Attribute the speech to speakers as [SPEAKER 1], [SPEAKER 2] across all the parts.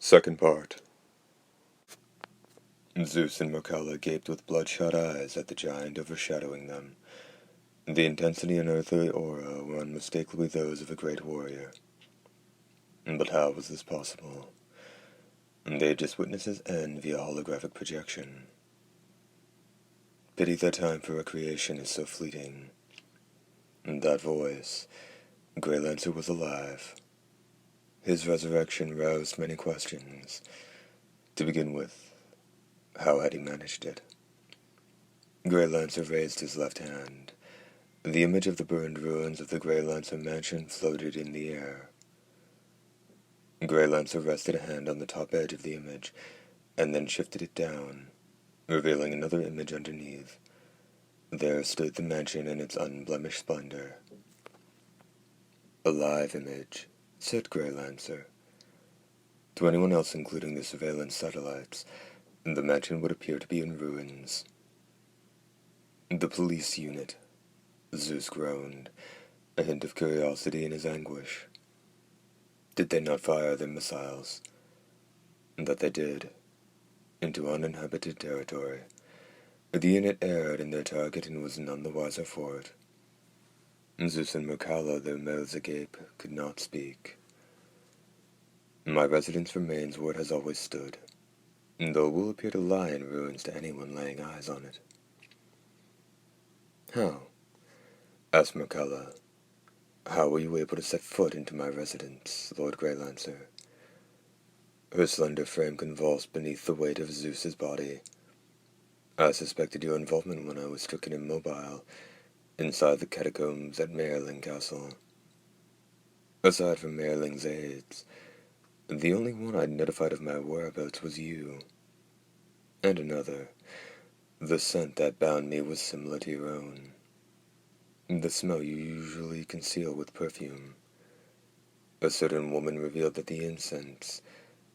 [SPEAKER 1] Second part. Zeus and Merkala gaped with bloodshot eyes at the giant overshadowing them. The intensity and earthly aura were unmistakably those of a great warrior. But how was this possible? They had just witnessed his end via holographic projection. Pity that time for recreation is so fleeting. That voice, Greylancer was alive. His resurrection roused many questions. To begin with, how had he managed it? Greylancer raised his left hand. The image of the burned ruins of the Greylancer mansion floated in the air. Greylancer rested a hand on the top edge of the image, and then shifted it down, revealing another image underneath. There stood the mansion in its unblemished splendor. A live image, said Greylancer. To anyone else, including the surveillance satellites, the mansion would appear to be in ruins. The police unit, Zeus groaned, a hint of curiosity in his anguish. Did they not fire their missiles? That they did, into uninhabited territory. The unit erred in their target and was none the wiser for it. Zeus and Merkala, their mouths agape, could not speak. My residence remains where it has always stood, though it will appear to lie in ruins to anyone laying eyes on it. How? Asked Merkala. How were you able to set foot into my residence, Lord Greylancer? Her slender frame convulsed beneath the weight of Zeus's body. I suspected your involvement when I was stricken immobile inside the catacombs at Mayerling Castle. Aside from Mayerling's aides, the only one I'd notified of my whereabouts was you. And another. The scent that bound me was similar to your own. The smell you usually conceal with perfume. A certain woman revealed that the incense,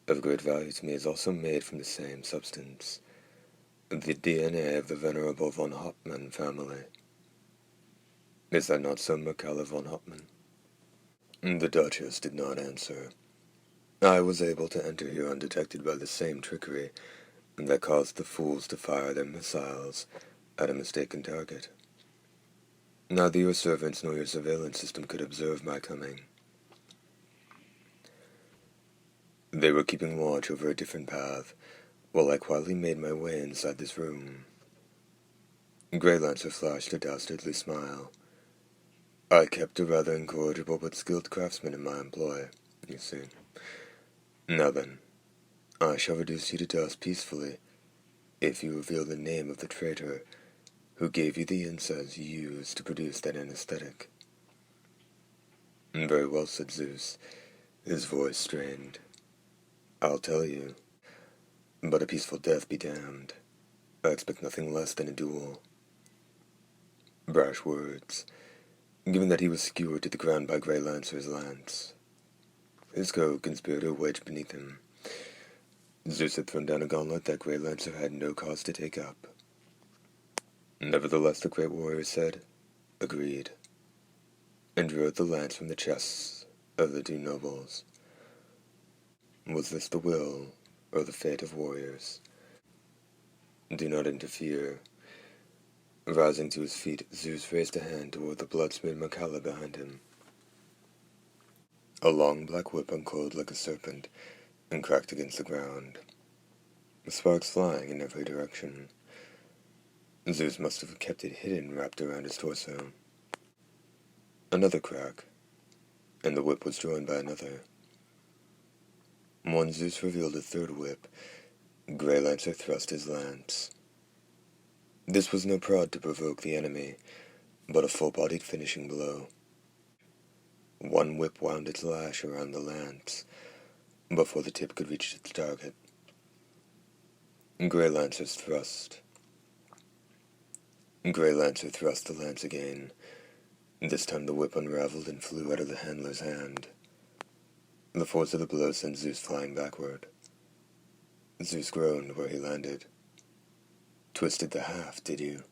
[SPEAKER 1] of great value to me, is also made from the same substance, the DNA of the venerable von Hauptmann family. Is that not so, Merkala von Hauptmann? The Duchess did not answer. I was able to enter here undetected by the same trickery that caused the fools to fire their missiles at a mistaken target. Neither your servants nor your surveillance system could observe my coming. They were keeping watch over a different path, while I quietly made my way inside this room. Greylancer flashed a dastardly smile. I kept a rather incorrigible but skilled craftsman in my employ, you see. Now then, I shall reduce you to dust peacefully, if you reveal the name of the traitor who gave you the incense used to produce that anesthetic. Very well, said Zeus, his voice strained. I'll tell you, but a peaceful death be damned. I expect nothing less than a duel. Brash words, given that he was skewered to the ground by Greylancer's lance. His co-conspirator wedged beneath him. Zeus had thrown down a gauntlet that Greylancer had no cause to take up. Nevertheless, the great warrior said, agreed, and drew out the lance from the chests of the two nobles. Was this the will or the fate of warriors? Do not interfere. Rising to his feet, Zeus raised a hand toward the blood-smeared Merkala behind him. A long black whip uncoiled like a serpent and cracked against the ground, sparks flying in every direction. Zeus must have kept it hidden, wrapped around his torso. Another crack, and the whip was joined by another. When Zeus revealed a third whip, Greylancer thrust his lance. This was no prod to provoke the enemy, but a full-bodied finishing blow. One whip wound its lash around the lance, before the tip could reach its target. Greylancer thrust the lance again. This time the whip unraveled and flew out of the handler's hand. The force of the blow sent Zeus flying backward. Zeus groaned where he landed. Twisted the haft, did you?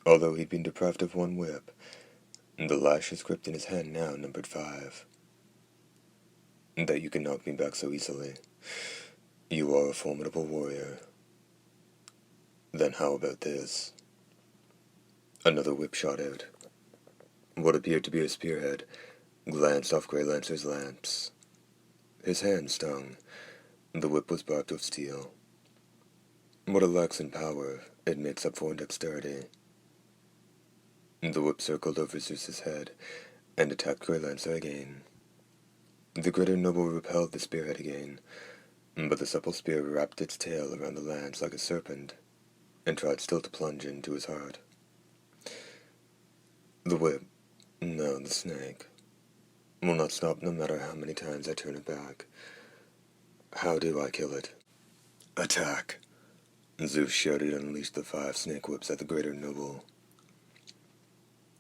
[SPEAKER 1] Although he'd been deprived of one whip, the lashes gripped in his hand now numbered 5. that you can knock me back so easily. You are a formidable warrior. Then how about this? Another whip shot out. What appeared to be a spearhead glanced off Greylancer's lance. His hand stung. The whip was barbed with steel. What it lacks in power, it makes up for in dexterity. The whip circled over Zeus's head and attacked Greylancer again. The greater noble repelled the spearhead again, but the supple spear wrapped its tail around the lance like a serpent and tried still to plunge into his heart. The whip, no, the snake, will not stop no matter how many times I turn it back. How do I kill it? Attack! Zeus shouted and unleashed the 5 snake whips at the greater noble.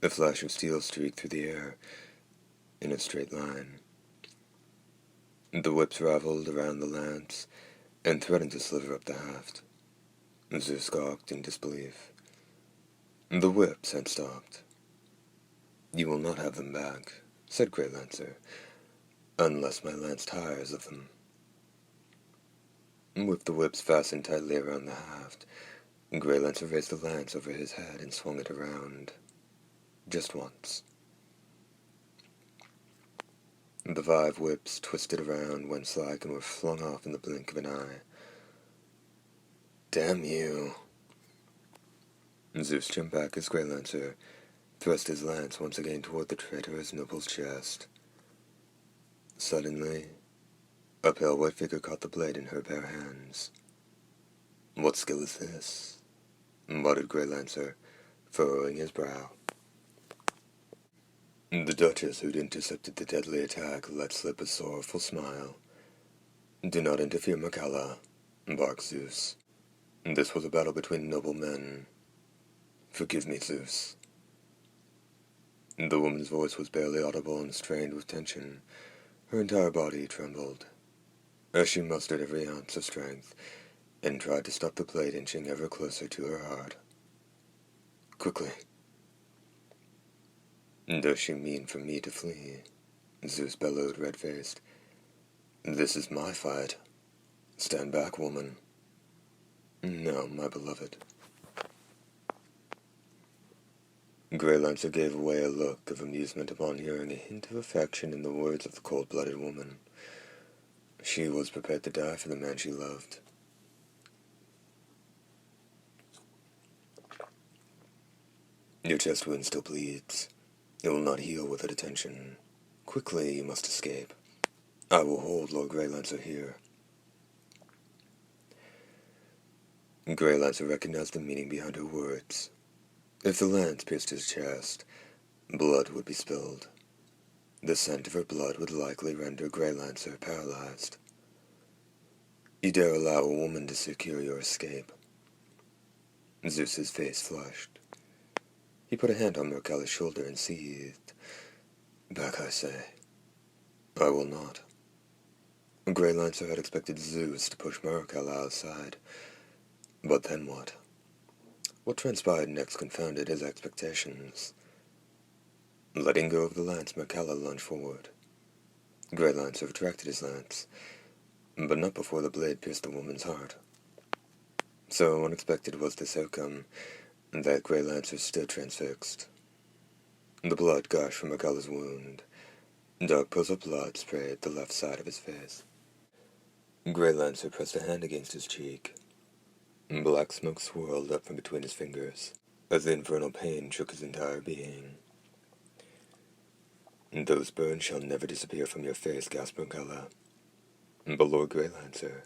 [SPEAKER 1] A flash of steel streaked through the air in a straight line. The whips raveled around the lance and threatened to sliver up the haft. Zeus gawked in disbelief. The whips had stopped. You will not have them back, said Greylancer, unless my lance tires of them. With the whips fastened tightly around the haft, Greylancer raised the lance over his head and swung it around. Just once. The 5 whips twisted around, went slack, and were flung off in the blink of an eye. Damn you! Zeus jumped back as Greylancer thrust his lance once again toward the traitorous noble's chest. Suddenly, a pale white figure caught the blade in her bare hands. What skill is this? Muttered Greylancer, furrowing his brow. The Duchess, who'd intercepted the deadly attack, let slip a sorrowful smile. Do not interfere, Macalla, barked Zeus. This was a battle between noble men. Forgive me, Zeus. The woman's voice was barely audible and strained with tension. Her entire body trembled, as she mustered every ounce of strength and tried to stop the blade inching ever closer to her heart. Quickly. Does she mean for me to flee? Zeus bellowed, red-faced. This is my fight. Stand back, woman. No, my beloved. Greylancer gave away a look of amusement upon hearing a hint of affection in the words of the cold-blooded woman. She was prepared to die for the man she loved. Your chest wound still bleeds. It will not heal with attention. Quickly, you must escape. I will hold Lord Greylancer here. Greylancer recognized the meaning behind her words. If the lance pierced his chest, blood would be spilled. The scent of her blood would likely render Greylancer paralyzed. You dare allow a woman to secure your escape? Zeus's face flushed. He put a hand on Mercalla's shoulder and seethed. Back, I say. I will not. Greylancer had expected Zeus to push Mercalla outside. But then what? What transpired next confounded his expectations. Letting go of the lance, Mercalla lunged forward. Greylancer retracted his lance, but not before the blade pierced the woman's heart. So unexpected was this outcome that Greylancer stood transfixed. The blood gushed from Mercalla's wound. Dark pools of blood sprayed the left side of his face. Greylancer pressed a hand against his cheek. Black smoke swirled up from between his fingers, as the infernal pain shook his entire being. Those burns shall never disappear from your face, gasped Mercalla. But Lord Greylancer,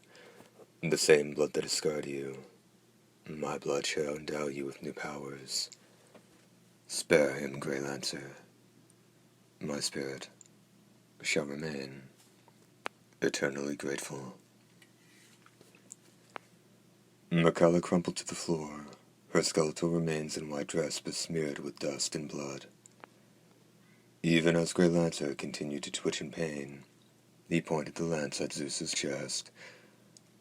[SPEAKER 1] the same blood that has scarred you, my blood shall endow you with new powers. Spare him, Greylancer. My spirit shall remain eternally grateful. Mercalla crumpled to the floor, her skeletal remains and white dress besmeared with dust and blood. Even as Greylancer continued to twitch in pain, he pointed the lance at Zeus's chest,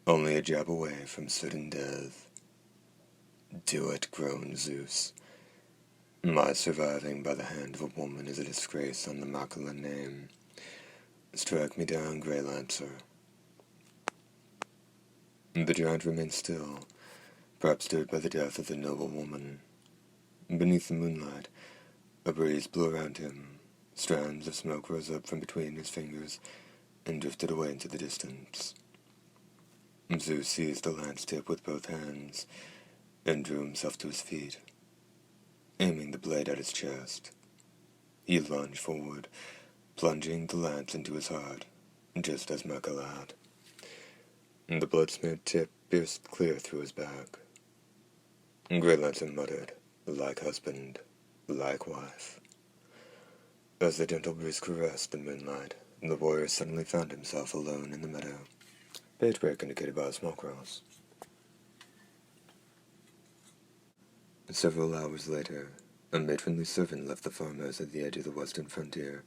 [SPEAKER 1] only a jab away from certain death. Do it, groaned Zeus. My surviving by the hand of a woman is a disgrace on the Macallan name. Strike me down, Greylancer. The giant remained still, perhaps stirred by the death of the noble woman. Beneath the moonlight, a breeze blew around him. Strands of smoke rose up from between his fingers and drifted away into the distance. Zeus seized the lance tip with both hands and drew himself to his feet, aiming the blade at his chest. He lunged forward, plunging the lance into his heart, just as Mechala had. The blood-smeared tip pierced clear through his back. Greylancer muttered, like husband, like wife. As the gentle breeze caressed the moonlight, the warrior suddenly found himself alone in the meadow, page break indicated by a small cross. Several hours later, a matronly servant left the farmhouse at the edge of the western frontier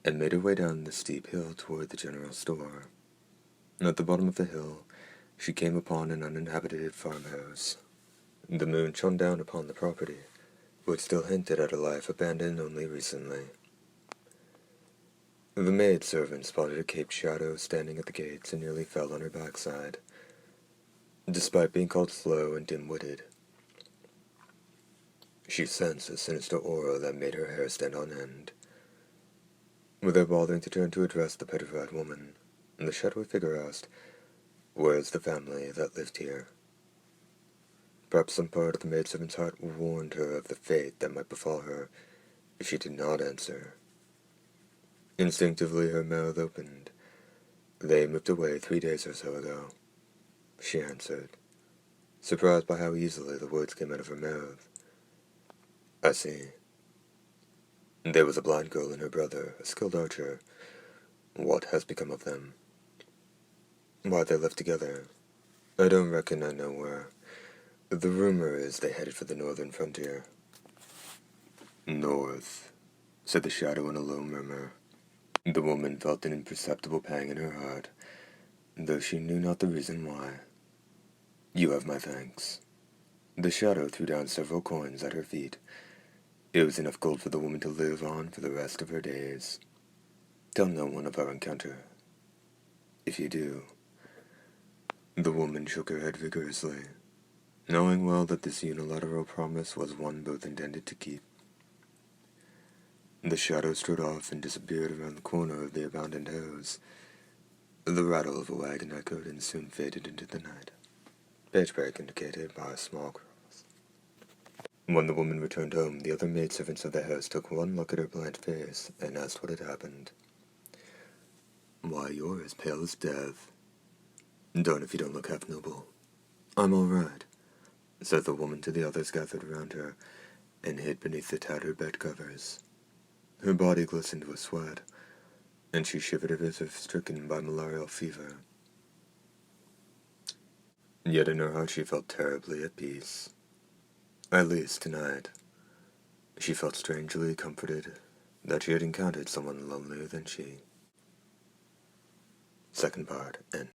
[SPEAKER 1] and made her way down the steep hill toward the general store. At the bottom of the hill, she came upon an uninhabited farmhouse. The moon shone down upon the property, which still hinted at a life abandoned only recently. The maid-servant spotted a caped shadow standing at the gates and nearly fell on her backside, despite being called slow and dim-witted. She sensed a sinister aura that made her hair stand on end. Without bothering to turn to address the petrified woman, the shadowy figure asked, "Where's the family that lived here?" Perhaps some part of the maidservant's heart warned her of the fate that might befall her if she did not answer. Instinctively her mouth opened. "They moved away 3 days or so ago," she answered, surprised by how easily the words came out of her mouth. "I see. There was a blind girl and her brother, a skilled archer. What has become of them?" "Why, they lived together. I don't reckon I know where. The rumor is they headed for the northern frontier." "North," said the shadow in a low murmur. The woman felt an imperceptible pang in her heart, though she knew not the reason why. "You have my thanks." The shadow threw down several coins at her feet. It was enough gold for the woman to live on for the rest of her days. "Tell no one of our encounter. If you do—" The woman shook her head vigorously, knowing well that this unilateral promise was one both intended to keep. The shadow strode off and disappeared around the corner of the abandoned house. The rattle of a wagon echoed and soon faded into the night, page break indicated by a small cross. When the woman returned home, the other maidservants of the house took one look at her blanched face and asked what had happened. "Why, you're as pale as death. Darn if you don't look half noble." "I'm all right," said the woman to the others gathered around her and hid beneath the tattered bed covers. Her body glistened with sweat, and she shivered as if stricken by malarial fever. Yet in her heart she felt terribly at peace. At least tonight. She felt strangely comforted that she had encountered someone lonelier than she. Second part, end.